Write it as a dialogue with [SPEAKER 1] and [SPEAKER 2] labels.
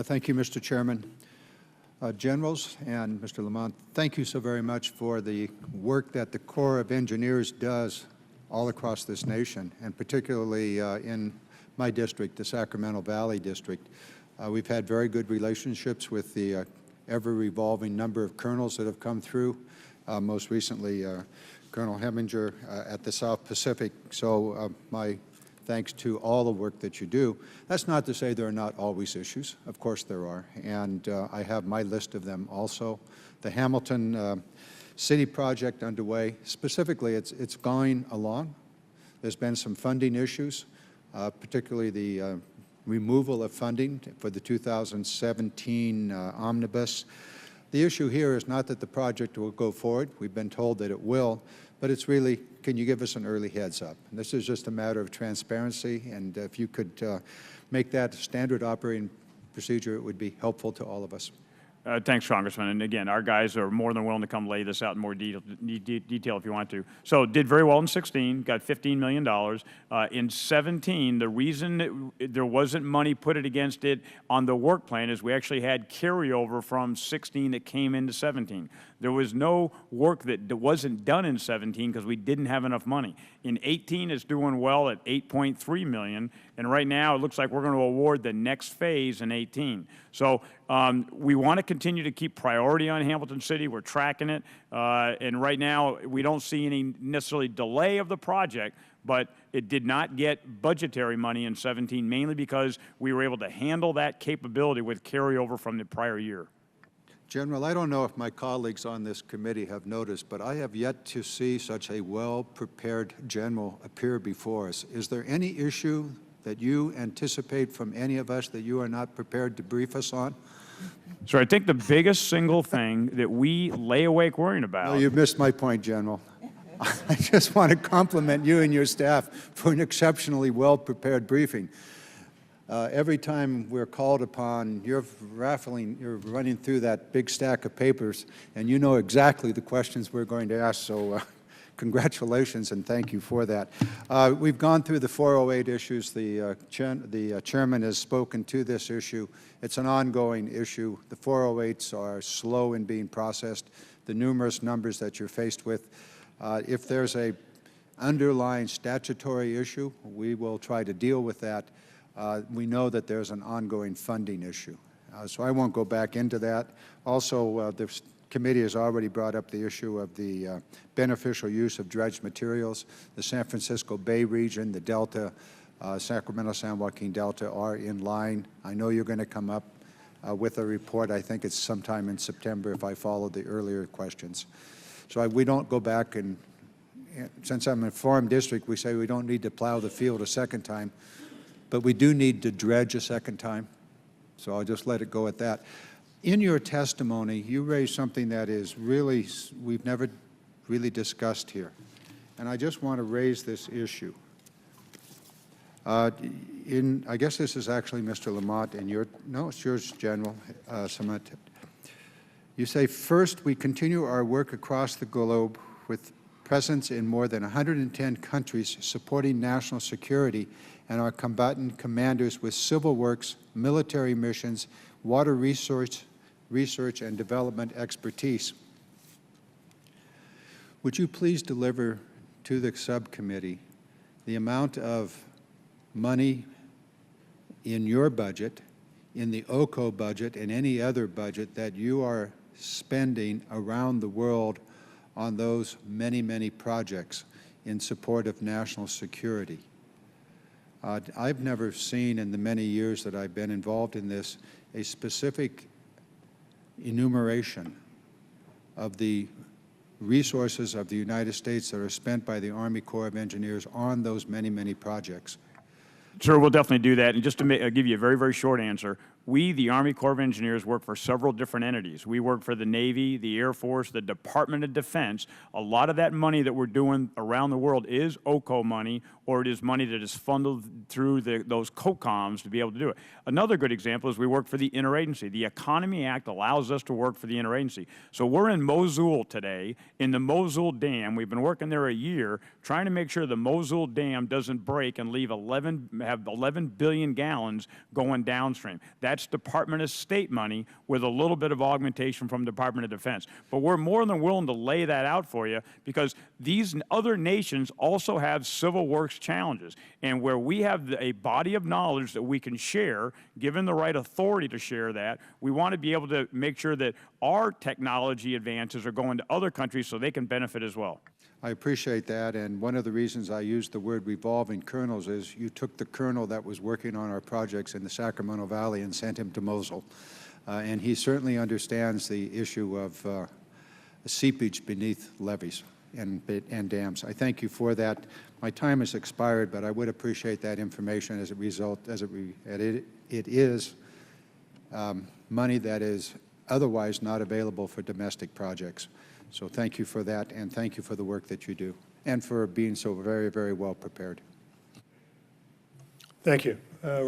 [SPEAKER 1] Thank you, Mr. Chairman. Generals and Mr. Lamont, thank you so very much for the work that the Corps of Engineers does all across this nation, and particularly in my district, the Sacramento Valley District. We've had very good relationships with the ever-revolving number of colonels that have come through, most recently Colonel Heminger at the South Pacific. So my thanks to all the work that you do. That's not to say there are not always issues. Of course there are, and I have my list of them also. The Hamilton City project underway, specifically it's going along. There's been some funding issues, particularly the removal of funding for the 2017 omnibus. The issue here is not that the project will go forward. We've been told that it will, but it's really, can you give us an early heads up? And this is just a matter of transparency, and if you could make that standard operating procedure, it would be helpful to all of us.
[SPEAKER 2] Thanks, Congressman. And again, our guys are more than willing to come lay this out in more detail if you want to. So did very well in 16, got $15 million. In 17, the reason there wasn't money put it against it on the work plan is we actually had carryover from 16 that came into 17. There was no work that wasn't done in 17 because we didn't have enough money. In 18, it's doing well at $8.3 million, and right now it looks like we're going to award the next phase in 18. So we want to continue to keep priority on Hamilton City. We're tracking it, and right now we don't see any necessarily delay of the project, but it did not get budgetary money in 17, mainly because we were able to handle that capability with carryover from the prior year.
[SPEAKER 1] General, I don't know if my colleagues on this committee have noticed, but I have yet to see such a well-prepared general appear before us. Is there any issue that you anticipate from any of us that you are not prepared to brief us on?
[SPEAKER 2] So I think the biggest single thing that we lay awake worrying about—
[SPEAKER 1] No, you've missed my point, General. I just want to compliment you and your staff for an exceptionally well-prepared briefing. Every time we're called upon, you're running through that big stack of papers, and you know exactly the questions we're going to ask, so congratulations and thank you for that. We've gone through the 408 issues. The chairman has spoken to this issue. It's an ongoing issue. The 408s are slow in being processed. The numerous numbers that you're faced with. If there's a underlying statutory issue, we will try to deal with that. We know that there's an ongoing funding issue, so I won't go back into that. Also, the committee has already brought up the issue of the beneficial use of dredged materials. The San Francisco Bay region, the Delta, Sacramento-San Joaquin Delta are in line. I know you're going to come up with a report. I think it's sometime in September if I follow the earlier questions. So we don't go back and, since I'm in a farm district, we say we don't need to plow the field a second time. But we do need to dredge a second time, so I'll just let it go at that. In your testimony, you raised something that is really, we've never really discussed here, and I just want to raise this issue. I guess this is actually Mr. Lamont, and no, it's yours, General Samant. You say, first, we continue our work across the globe with presence in more than 110 countries supporting national security and our combatant commanders with civil works, military missions, water research and development expertise. Would you please deliver to the subcommittee the amount of money in your budget, in the OCO budget, and any other budget that you are spending around the world on those many, many projects in support of national security? I've never seen in the many years that I've been involved in this a specific enumeration of the resources of the United States that are spent by the Army Corps of Engineers on those many, many projects.
[SPEAKER 2] Sure, we'll definitely do that. And just to give you a very, very short answer, we, the Army Corps of Engineers, work for several different entities. We work for the Navy, the Air Force, the Department of Defense. A lot of that money that we're doing around the world is OCO money, or it is money that is funded through those COCOMs to be able to do it. Another good example is we work for the interagency. The Economy Act allows us to work for the interagency. So we're in Mosul today, in the Mosul Dam. We've been working there a year, trying to make sure the Mosul Dam doesn't break and leave 11 have 11 billion gallons going downstream. That's Department of State money with a little bit of augmentation from Department of Defense. But we're more than willing to lay that out for you because these other nations also have civil works challenges. And where we have a body of knowledge that we can share, given the right authority to share that, we want to be able to make sure that our technology advances are going to other countries so they can benefit as well.
[SPEAKER 1] I appreciate that, and one of the reasons I used the word revolving kernels is you took the colonel that was working on our projects in the Sacramento Valley and sent him to Mosul. And he certainly understands the issue of seepage beneath levees and dams. I thank you for that. My time has expired, but I would appreciate that information as a result, it is money that is otherwise not available for domestic projects. So thank you for that, and thank you for the work that you do, and for being so very, very well prepared.
[SPEAKER 3] Thank you. We're